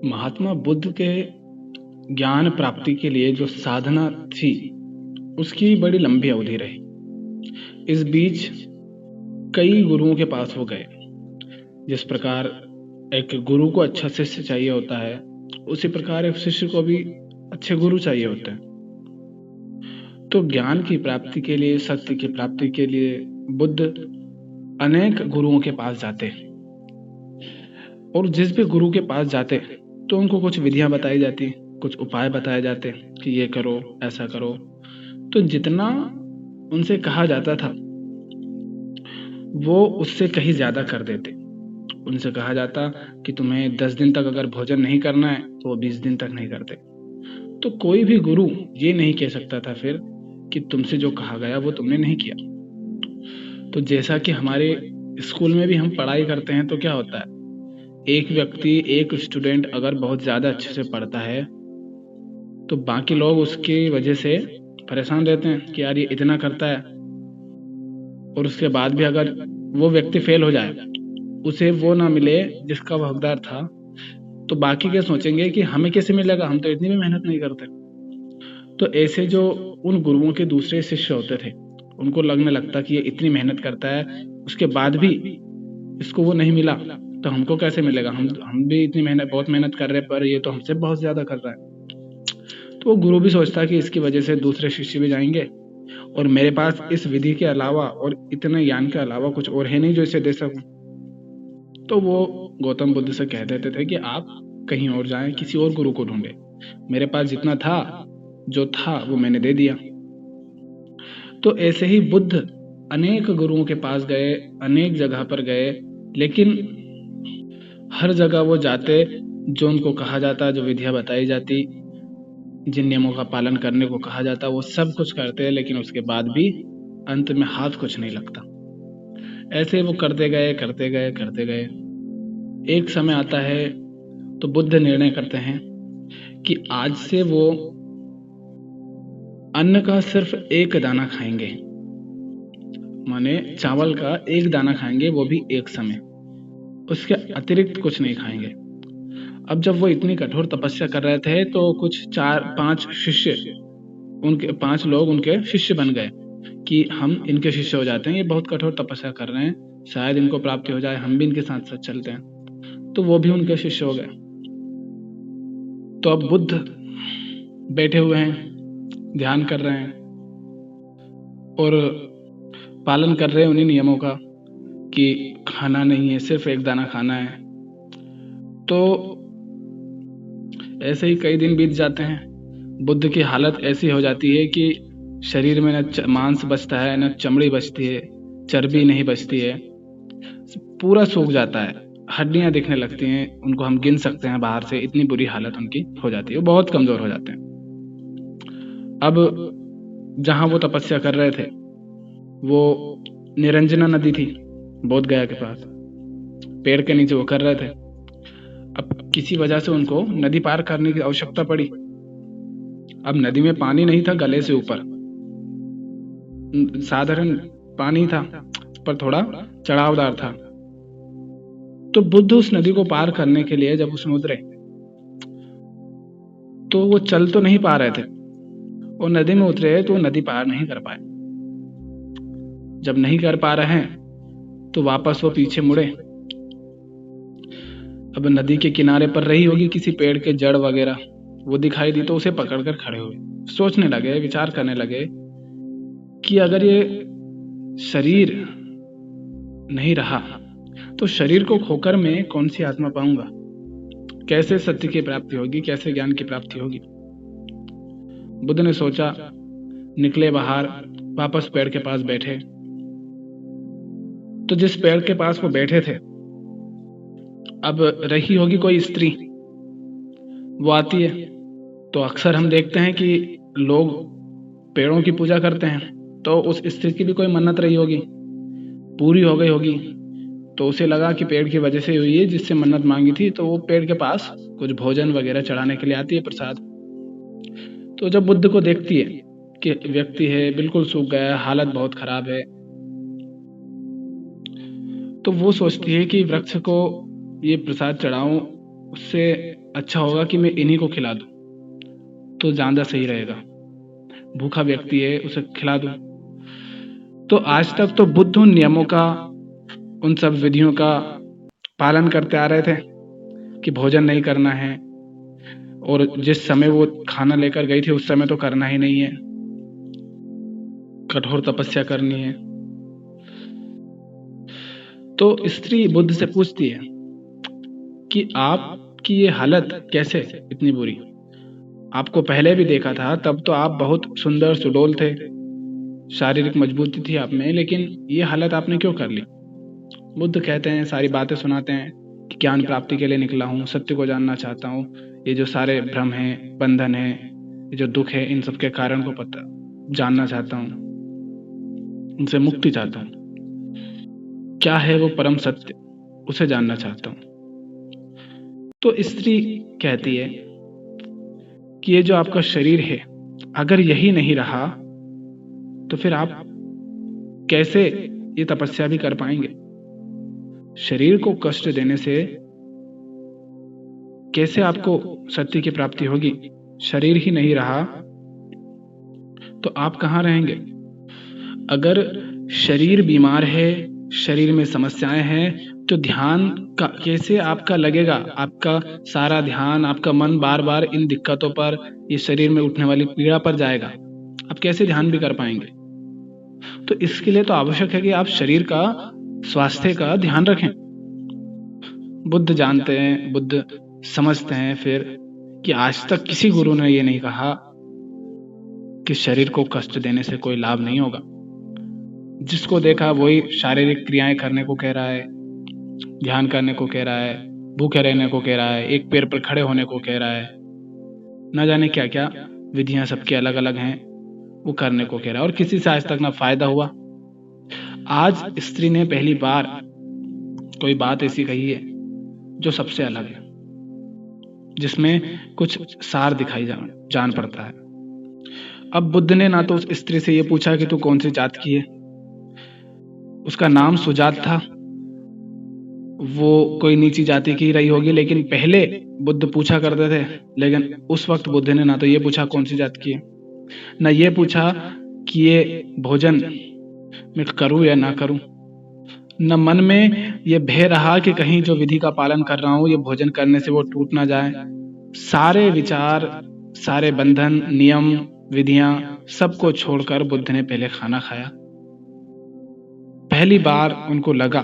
महात्मा बुद्ध के ज्ञान प्राप्ति के लिए जो साधना थी, उसकी बड़ी लंबी अवधि रही। इस बीच कई गुरुओं के पास वो गए। जिस प्रकार एक गुरु को अच्छा शिष्य चाहिए होता है, उसी प्रकार एक शिष्य को भी अच्छे गुरु चाहिए होते हैं। तो ज्ञान की प्राप्ति के लिए, सत्य की प्राप्ति के लिए बुद्ध अनेक गुरुओं के पास जाते, और जिस भी गुरु के पास जाते तो उनको कुछ विधियां बताई जाती, कुछ उपाय बताए जाते कि ये करो, ऐसा करो। तो जितना उनसे कहा जाता था वो उससे कहीं ज्यादा कर देते। उनसे कहा जाता कि तुम्हें 10 दिन तक अगर भोजन नहीं करना है तो वो 20 दिन तक नहीं करते। तो कोई भी गुरु ये नहीं कह सकता था फिर कि तुमसे जो कहा गया वो तुमने नहीं किया। तो जैसा कि हमारे स्कूल में भी हम पढ़ाई करते हैं तो क्या होता है, एक व्यक्ति, एक स्टूडेंट अगर बहुत ज्यादा अच्छे से पढ़ता है तो बाकी लोग उसकी वजह से परेशान रहते हैं कि यार ये इतना करता है, और उसके बाद भी अगर वो व्यक्ति फेल हो जाए, उसे वो ना मिले जिसका वो हकदार था, तो बाकी क्या सोचेंगे कि हमें कैसे मिलेगा, हम तो इतनी भी मेहनत नहीं करते। तो ऐसे जो उन गुरुओं के दूसरे शिष्य होते थे, उनको लगने लगता कि ये इतनी मेहनत करता है, उसके बाद भी इसको वो नहीं मिला, तो हमको कैसे मिलेगा, हम भी इतनी मेहनत, बहुत मेहनत कर रहे हैं, पर ये तो हमसे बहुत ज्यादा कर रहा है। तो वो गुरु भी सोचता कि इसकी वजह से दूसरे शिष्य भी जाएंगे, और मेरे पास इस विधि के अलावा और इतने ज्ञान के अलावा कुछ और है नहीं जो इसे दे सकूं। तो वो गौतम बुद्ध से कह देते थे कि आप कहीं और जाएं, किसी और गुरु को ढूंढे, मेरे पास जितना था, जो था वो मैंने दे दिया। तो ऐसे ही बुद्ध अनेक गुरुओं के पास गए, अनेक जगह पर गए, लेकिन हर जगह वो जाते, जो उनको कहा जाता, जो विधियां बताई जाती, जिन नियमों का पालन करने को कहा जाता, वो सब कुछ करते, लेकिन उसके बाद भी अंत में हाथ कुछ नहीं लगता। ऐसे वो करते गए करते गए करते गए। एक समय आता है तो बुद्ध निर्णय करते हैं कि आज से वो अन्न का सिर्फ एक दाना खाएंगे, माने चावल का एक दाना खाएंगे, वो भी एक समय, उसके अतिरिक्त कुछ नहीं खाएंगे। अब जब वो इतनी कठोर तपस्या कर रहे थे तो कुछ 4-5 शिष्य, उनके 5 लोग उनके शिष्य बन गए कि हम इनके शिष्य हो जाते हैं, ये बहुत कठोर तपस्या कर रहे हैं, शायद इनको प्राप्ति हो जाए, हम भी इनके साथ साथ चलते हैं। तो वो भी उनके शिष्य हो गए। तो अब बुद्ध बैठे हुए हैं, ध्यान कर रहे हैं और पालन कर रहे हैं उन्हीं नियमों का कि खाना नहीं है, सिर्फ एक दाना खाना है। तो ऐसे ही कई दिन बीत जाते हैं। बुद्ध की हालत ऐसी हो जाती है कि शरीर में न मांस बचता है, न चमड़ी बचती है, चर्बी नहीं बचती है, पूरा सूख जाता है, हड्डियां दिखने लगती हैं, उनको हम गिन सकते हैं बाहर से, इतनी बुरी हालत उनकी हो जाती है, वो बहुत कमजोर हो जाते हैं। अब जहां वो तपस्या कर रहे थे वो निरंजना नदी थी, बोध गया के पास, पेड़ के नीचे वो कर रहे थे। अब किसी वजह से उनको नदी पार करने की आवश्यकता पड़ी। अब नदी में पानी नहीं था गले से ऊपर, साधारण पानी था, पर थोड़ा चढ़ावदार था। तो बुद्ध उस नदी को पार करने के लिए जब उसमें उतरे तो वो चल तो नहीं पा रहे थे, और नदी में उतरे तो वो नदी पार नहीं कर पाए। जब नहीं कर पा रहे हैं तो वापस वो पीछे मुड़े। अब नदी के किनारे पर रही होगी किसी पेड़ के जड़ वगैरह, वो दिखाई दी तो उसे पकड़कर खड़े हुए, सोचने लगे, विचार करने लगे कि अगर ये शरीर नहीं रहा तो शरीर को खोकर मैं कौन सी आत्मा पाऊंगा, कैसे सत्य की प्राप्ति होगी, कैसे ज्ञान की प्राप्ति होगी। बुद्ध ने सोचा, निकले बाहर, वापस पेड़ के पास बैठे। तो जिस पेड़ के पास वो बैठे थे, अब रही होगी कोई स्त्री, वो आती है। तो अक्सर हम देखते हैं कि लोग पेड़ों की पूजा करते हैं, तो उस स्त्री की भी कोई मन्नत रही होगी, पूरी हो गई होगी, तो उसे लगा कि पेड़ की वजह से हुई है जिससे मन्नत मांगी थी, तो वो पेड़ के पास कुछ भोजन वगैरह चढ़ाने के लिए आती है, प्रसाद। तो जब बुद्ध को देखती है कि व्यक्ति है बिल्कुल सूख गया है, हालत बहुत खराब है, तो वो सोचती है कि वृक्ष को ये प्रसाद चढ़ाऊं, उससे अच्छा होगा कि मैं इन्हीं को खिला दूं, तो ज़्यादा सही रहेगा। भूखा व्यक्ति है, उसे खिला दूं। तो आज तक तो बुद्ध उन नियमों का, उन सब विधियों का पालन करते आ रहे थे कि भोजन नहीं करना है, और जिस समय वो खाना लेकर गई थी उस समय तो करना ही नहीं है, कठोर तपस्या करनी है। तो स्त्री बुद्ध से पूछती है कि आपकी ये हालत कैसे इतनी बुरी? आपको पहले भी देखा था, तब तो आप बहुत सुंदर सुडौल थे, शारीरिक मजबूती थी आप में, लेकिन ये हालत आपने क्यों कर ली? बुद्ध कहते हैं, सारी बातें सुनाते हैं कि ज्ञान प्राप्ति के लिए निकला हूँ, सत्य को जानना चाहता हूँ, ये जो सारे भ्रम हैं, बंधन है, ये जो दुख है, इन सब के कारण को पता जानना चाहता हूँ, इनसे मुक्ति चाहता हूँ। क्या है वो परम सत्य, उसे जानना चाहता हूँ। तो स्त्री कहती है कि ये जो आपका शरीर है, अगर यही नहीं रहा तो फिर आप कैसे ये तपस्या भी कर पाएंगे? शरीर को कष्ट देने से कैसे आपको सत्य की प्राप्ति होगी? शरीर ही नहीं रहा तो आप कहाँ रहेंगे? अगर शरीर बीमार है, शरीर में समस्याएं हैं, तो ध्यान का कैसे आपका लगेगा? आपका सारा ध्यान, आपका मन बार बार इन दिक्कतों पर, ये शरीर में उठने वाली पीड़ा पर जाएगा। आप कैसे ध्यान भी कर पाएंगे? तो इसके लिए तो आवश्यक है कि आप शरीर का, स्वास्थ्य का ध्यान रखें। बुद्ध जानते हैं, बुद्ध समझते हैं फिर कि आज तक किसी गुरु ने ये नहीं कहा कि शरीर को कष्ट देने से कोई लाभ नहीं होगा। जिसको देखा वही शारीरिक क्रियाएं करने को कह रहा है, ध्यान करने को कह रहा है, भूखे रहने को कह रहा है, एक पैर पर खड़े होने को कह रहा है, न जाने क्या क्या विधियां सबके अलग अलग हैं, वो करने को कह रहा है, और किसी से आज तक ना फायदा हुआ। आज स्त्री ने पहली बार कोई बात ऐसी कही है जो सबसे अलग है, जिसमें कुछ सार दिखाई जान पड़ता है। अब बुद्ध ने ना तो उस स्त्री से ये पूछा कि तू कौन सी जात की है, उसका नाम सुजात था, वो कोई नीची जाति की रही होगी, लेकिन पहले बुद्ध पूछा करते थे। लेकिन उस वक्त बुद्ध ने ना तो ये पूछा कौन सी जात की है, ना ये पूछा कि ये भोजन मैं करूं या ना करूं, न मन में ये भय रहा कि कहीं जो विधि का पालन कर रहा हूं ये भोजन करने से वो टूट ना जाए। सारे विचार, सारे बंधन, नियम, विधियां सबको छोड़कर बुद्ध ने पहले खाना खाया। पहली बार उनको लगा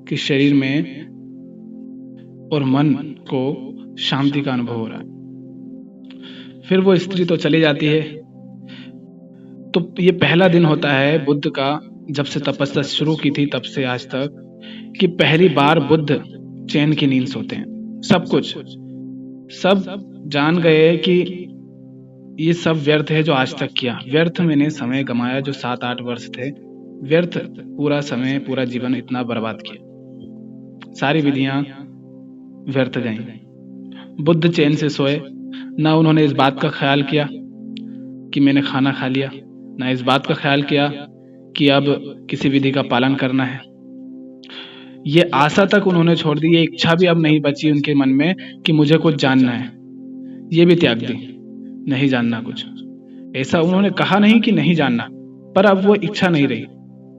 कि शरीर में और मन को शांति का अनुभव हो रहा है। फिर वो स्त्री तो चली जाती है। तो ये पहला दिन होता है बुद्ध का, जब से तपस्या शुरू की थी तब से आज तक, कि पहली बार बुद्ध चैन की नींद सोते हैं। सब जान गए कि ये सब व्यर्थ है जो आज तक किया, व्यर्थ मैंने समय गमाया, जो 7-8 वर्ष थे, व्यर्थ पूरा समय, पूरा जीवन इतना बर्बाद किया, सारी विधियां व्यर्थ गईं। बुद्ध चैन से सोए, ना उन्होंने इस बात का ख्याल किया कि मैंने खाना खा लिया, ना इस बात का ख्याल किया कि अब किसी विधि का पालन करना है। ये आशा तक उन्होंने छोड़ दी, ये इच्छा भी अब नहीं बची उनके मन में कि मुझे कुछ जानना है, ये भी त्याग दी, नहीं जानना कुछ। ऐसा उन्होंने कहा नहीं कि नहीं जानना, पर अब वो इच्छा नहीं रही,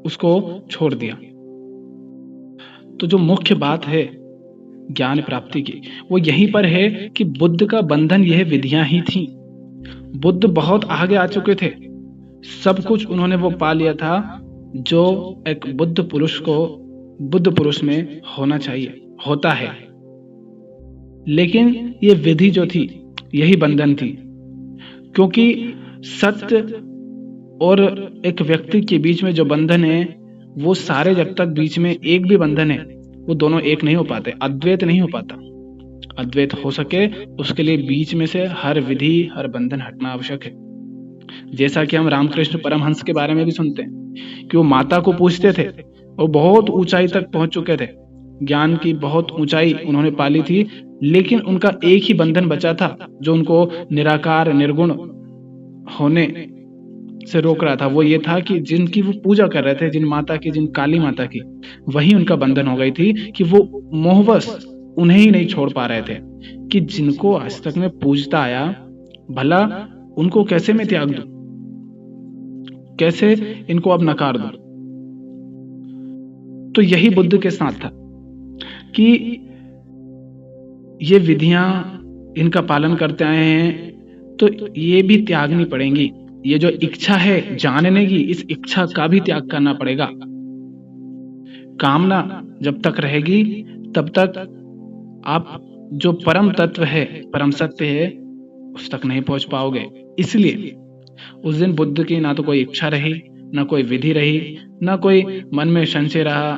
उसको छोड़ दिया। तो जो मुख्य बात है ज्ञान प्राप्ति की, वो यहीं पर है कि बुद्ध का बंधन यह विधियां ही थी। बुद्ध बहुत आगे आ चुके थे, सब कुछ उन्होंने वो पा लिया था जो एक बुद्ध पुरुष में होना चाहिए, होता है। लेकिन ये विधि जो थी यही बंधन थी, क्योंकि सत्य और एक व्यक्ति के बीच में जो बंधन है, वो सारे जब तक बीच में एक भी बंधन है, वो दोनों एक नहीं हो पाते, अद्वैत नहीं हो पाता। अद्वैत हो सके उसके लिए बीच में से हर विधि, हर बंधन हटना आवश्यक है। जैसा कि हम रामकृष्ण परमहंस के बारे में भी सुनते हैं कि वो माता को पूछते थे, वो बहुत ऊंचाई तक पहुंच चुके थे, ज्ञान की बहुत ऊंचाई उन्होंने पाली थी, लेकिन उनका एक ही बंधन बचा था जो उनको निराकार, निर्गुण होने से रोक रहा था। वो ये था कि जिनकी वो पूजा कर रहे थे, जिन माता की, जिन काली माता की, वही उनका बंधन हो गई थी कि वो मोहवश उन्हें ही नहीं छोड़ पा रहे थे। कि जिनको आज तक मैं पूजता आया, भला उनको कैसे मैं त्याग दूं, कैसे इनको अब नकार दूं। तो यही बुद्ध के साथ था कि ये विधियां इनका पालन करते आए हैं तो ये भी त्यागनी पड़ेंगी। ये जो इच्छा है जानने की, इस इच्छा का भी त्याग करना पड़ेगा। कामना जब तक रहेगी तब तक आप जो परम तत्व है, परम सत्य है, उस तक नहीं पहुंच पाओगे। इसलिए उस दिन बुद्ध की ना तो कोई इच्छा रही, ना कोई विधि रही, ना कोई मन में संशय रहा,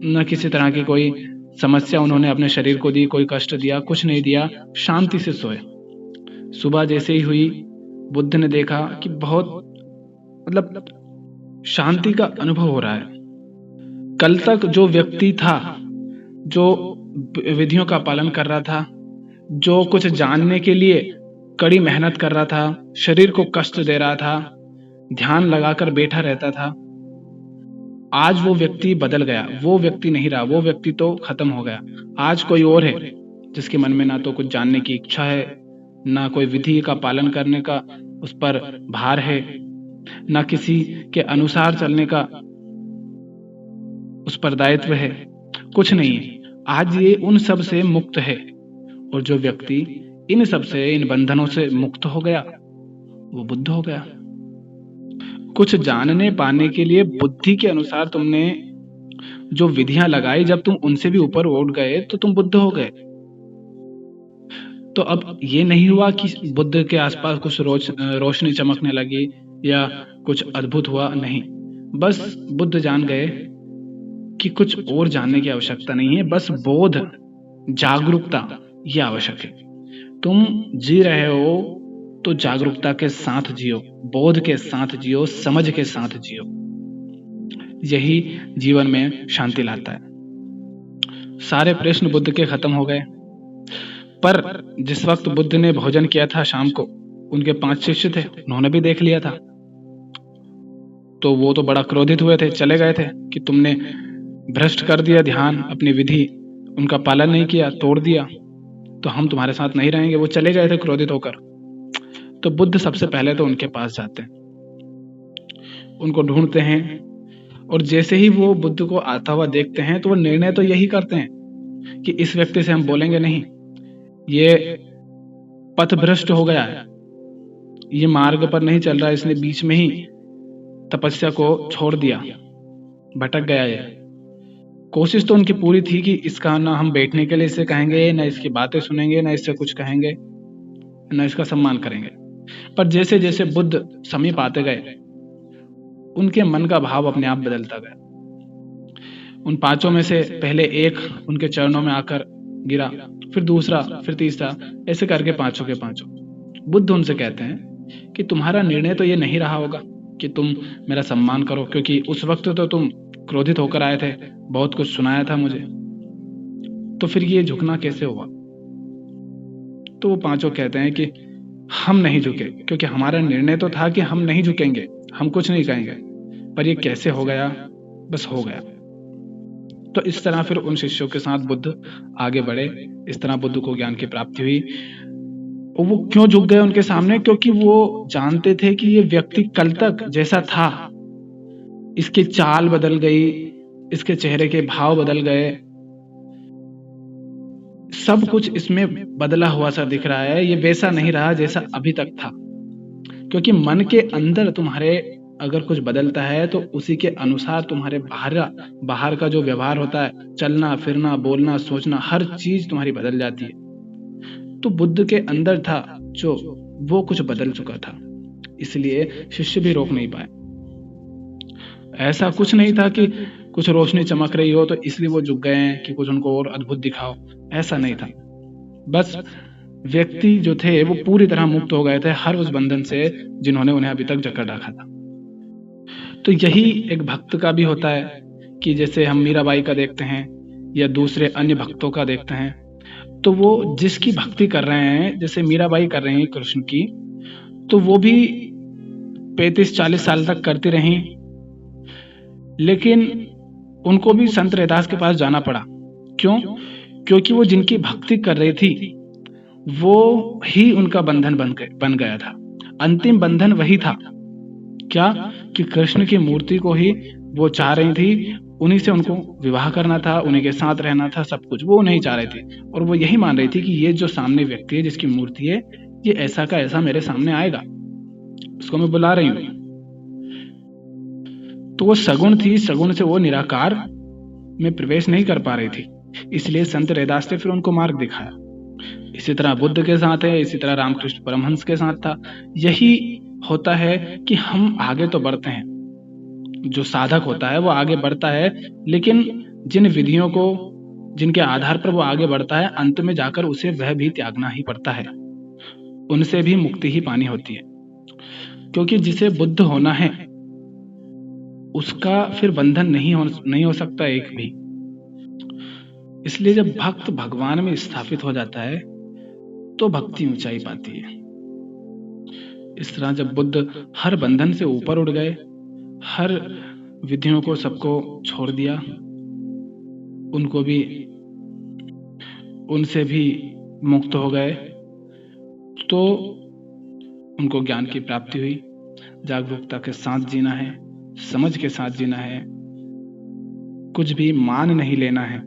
न किसी तरह की कोई समस्या उन्होंने अपने शरीर को दी, कोई कष्ट दिया, कुछ नहीं दिया। शांति से सोए। सुबह जैसे ही हुई, बुद्ध ने देखा कि बहुत शांति का अनुभव हो रहा है। कल तक जो व्यक्ति था, जो विधियों का पालन कर रहा था, जो कुछ जानने के लिए कड़ी मेहनत कर रहा था, शरीर को कष्ट दे रहा था, ध्यान लगाकर बैठा रहता था, आज वो व्यक्ति बदल गया। वो व्यक्ति नहीं रहा, वो व्यक्ति तो खत्म हो गया। आज कोई और है जिसके मन में ना तो कुछ जानने की इच्छा है, ना कोई विधि का पालन करने का उस पर भार है, ना किसी के अनुसार चलने का उस पर दायित्व है, कुछ नहीं है। आज ये उन सब से मुक्त है। और जो व्यक्ति इन सब से, इन बंधनों से मुक्त हो गया, वो बुद्ध हो गया। कुछ जानने पाने के लिए बुद्धि के अनुसार तुमने जो विधियां लगाई, जब तुम उनसे भी ऊपर उठ गए तो तुम बुद्ध हो गए। तो अब ये नहीं हुआ कि बुद्ध के आसपास कुछ रोशनी चमकने लगी या कुछ अद्भुत हुआ, नहीं। बस बुद्ध जान गए कि कुछ और जानने की आवश्यकता नहीं है, बस बोध, जागरूकता ये आवश्यक है। तुम जी रहे हो तो जागरूकता के साथ जियो, बोध के साथ जियो, समझ के साथ जियो। यही जीवन में शांति लाता है। सारे प्रश्न बुद्ध के खत्म हो गए। पर जिस वक्त बुद्ध ने भोजन किया था शाम को, उनके 5 शिष्य थे, उन्होंने भी देख लिया था। तो वो तो बड़ा क्रोधित हुए थे, चले गए थे कि तुमने भ्रष्ट कर दिया ध्यान, अपनी विधि उनका पालन नहीं किया, तोड़ दिया, तो हम तुम्हारे साथ नहीं रहेंगे। वो चले गए थे क्रोधित होकर। तो बुद्ध सबसे पहले तो उनके पास जाते हैं, उनको ढूंढते हैं, और जैसे ही वो बुद्ध को आता हुआ देखते हैं तो वो निर्णय तो यही करते हैं कि इस व्यक्ति से हम बोलेंगे नहीं, ये पथभ्रष्ट हो गया है, ये मार्ग पर नहीं चल रहा है, इसने बीच में ही तपस्या को छोड़ दिया, भटक गया है। कोशिश तो उनकी पूरी थी कि इसका ना हम बैठने के लिए इसे कहेंगे, ना इसकी बातें सुनेंगे, ना इससे कुछ कहेंगे, ना इसका सम्मान करेंगे। पर जैसे जैसे बुद्ध समीप आते गए, उनके मन का भाव अपने आप बदलता गया। उन 5 में से पहले एक उनके चरणों में आकर गिरा, फिर दूसरा, फिर तीसरा, ऐसे करके 5 के 5। बुद्ध उनसे कहते हैं कि तुम्हारा निर्णय तो ये नहीं रहा होगा कि तुम मेरा सम्मान करो, क्योंकि उस वक्त तो तुम क्रोधित होकर आए थे, बहुत कुछ सुनाया था मुझे, तो फिर ये झुकना कैसे हुआ? तो वो 5 कहते हैं कि हम नहीं झुके, क्योंकि हमारा निर्णय तो था कि हम नहीं झुकेंगे, हम कुछ नहीं कहेंगे, पर ये कैसे हो गया, बस हो गया। तो इस तरह फिर उन शिष्यों के साथ बुद्ध आगे बढ़े। इस तरह बुद्ध को ज्ञान की प्राप्ति हुई। और वो क्यों झुक गए उनके सामने? क्योंकि वो जानते थे कि ये व्यक्ति कल तक जैसा था, इसकी चाल बदल गई, इसके चेहरे के भाव बदल गए, सब कुछ इसमें बदला हुआ सा दिख रहा है, ये वैसा नहीं रहा जैसा अभी तक था। क्योंकि मन के अंदर तुम्हारे अगर कुछ बदलता है तो उसी के अनुसार तुम्हारे बाहर का जो व्यवहार होता है, चलना फिरना, बोलना, सोचना, हर चीज तुम्हारी बदल जाती है। तो बुद्ध के अंदर था जो वो कुछ बदल चुका था, इसलिए शिष्य भी रोक नहीं पाए। ऐसा कुछ नहीं था कि कुछ रोशनी चमक रही हो तो इसलिए वो झुक गए हैं कि कुछ उनको और अद्भुत दिखाओ, ऐसा नहीं था। बस व्यक्ति जो थे वो पूरी तरह मुक्त हो गए थे हर उस बंधन से जिन्होंने उन्हें अभी तक जकड़ रखा था। तो यही एक भक्त का भी होता है कि जैसे हम मीराबाई का देखते हैं या दूसरे अन्य भक्तों का देखते हैं, तो वो जिसकी भक्ति कर रहे हैं, जैसे मीराबाई कर रही हैं कृष्ण की, तो वो भी 35-40 साल तक करती रही, लेकिन उनको भी संत रैदास के पास जाना पड़ा। क्यों? क्योंकि वो जिनकी भक्ति कर रही थी वो ही उनका बंधन बन गया था। अंतिम बंधन वही था, क्या कि कृष्ण की मूर्ति को ही वो चाह रही थी, उन्हीं से उनको विवाह करना था, उन्हीं के साथ रहना था, सब कुछ वो नहीं चाह रही थी। और वो यही मान रही थी कि ये जो सामने व्यक्ति है, जिसकी मूर्ति है, ये ऐसा का ऐसा मेरे सामने आएगा, उसको मैं बुला रही हूँ। तो वो सगुण थी, सगुण से वो निराकार में प्रवेश नहीं कर पा रही थी, इसलिए संत रैदास ने फिर उनको मार्ग दिखाया। इसी तरह बुद्ध के साथ है, इसी तरह रामकृष्ण परमहंस के साथ था। यही होता है कि हम आगे तो बढ़ते हैं, जो साधक होता है वो आगे बढ़ता है, लेकिन जिन विधियों को, जिनके आधार पर वो आगे बढ़ता है, अंत में जाकर उसे वह भी त्यागना ही पड़ता है, उनसे भी मुक्ति ही पानी होती है। क्योंकि जिसे बुद्ध होना है उसका फिर बंधन नहीं हो सकता एक भी। इसलिए जब भक्त भगवान में स्थापित हो जाता है तो भक्ति ऊंचाई पाती है। इस तरह जब बुद्ध हर बंधन से ऊपर उठ गए, हर विधियों को सबको छोड़ दिया, उनको भी, उनसे भी मुक्त हो गए, तो उनको ज्ञान की प्राप्ति हुई। जागरूकता के साथ जीना है, समझ के साथ जीना है, कुछ भी मान नहीं लेना है,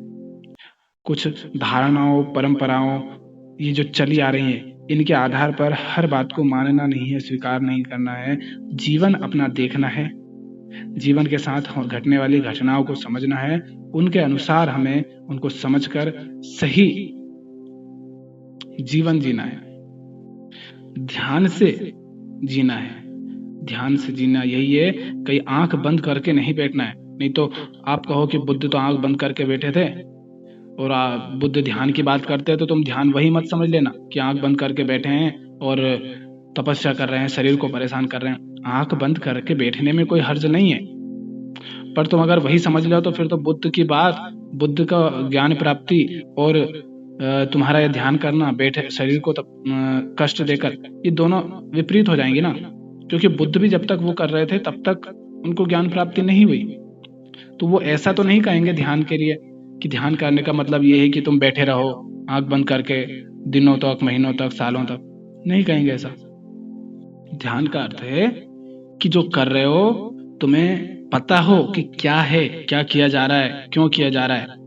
कुछ धारणाओं, परंपराओं, ये जो चली आ रही है, इनके आधार पर हर बात को मानना नहीं है, स्वीकार नहीं करना है। जीवन अपना देखना है, जीवन के साथ घटने वाली घटनाओं को समझना है, उनके अनुसार हमें उनको समझकर सही जीवन जीना है। ध्यान से जीना है, ध्यान से जीना यही है, कहीं आंख बंद करके नहीं बैठना है। नहीं तो आप कहो कि बुद्ध तो आंख बंद करके बैठे थे और बुद्ध ध्यान की बात करते हैं, तो तुम ध्यान वही मत समझ लेना कि आंख बंद करके बैठे हैं और तपस्या कर रहे हैं, शरीर को परेशान कर रहे हैं। आंख बंद करके बैठने में कोई हर्ज नहीं है, पर तुम अगर वही समझ लो तो फिर तो बुद्ध की बात, बुद्ध का ज्ञान प्राप्ति और तुम्हारा ये ध्यान करना बैठे शरीर को कष्ट देकर, ये दोनों विपरीत हो जाएंगे ना। क्योंकि बुद्ध भी जब तक वो कर रहे थे तब तक उनको ज्ञान प्राप्ति नहीं हुई, तो वो ऐसा तो नहीं कहेंगे ध्यान के लिए कि ध्यान करने का मतलब ये है कि तुम बैठे रहो आंख बंद करके दिनों तक, महीनों तक, सालों तक, नहीं कहेंगे ऐसा। ध्यान का अर्थ है कि जो कर रहे हो तुम्हें पता हो कि क्या है, क्या किया जा रहा है, क्यों किया जा रहा है,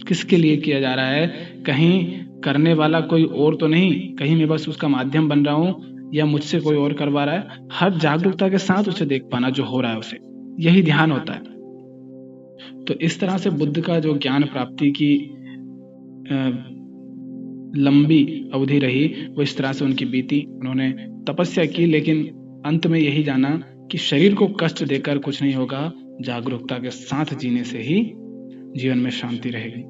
किसके लिए किया जा रहा है। कहीं करने वाला कोई और तो नहीं, कहीं मैं बस उसका माध्यम बन रहा हूँ या मुझसे कोई और करवा रहा है। हर जागरूकता के साथ उसे देख पाना जो हो रहा है उसे, यही ध्यान होता है। तो इस तरह से बुद्ध का जो ज्ञान प्राप्ति की लंबी अवधि रही, वो इस तरह से उनकी बीती। उन्होंने तपस्या की, लेकिन अंत में यही जाना कि शरीर को कष्ट देकर कुछ नहीं होगा, जागरूकता के साथ जीने से ही जीवन में शांति रहेगी।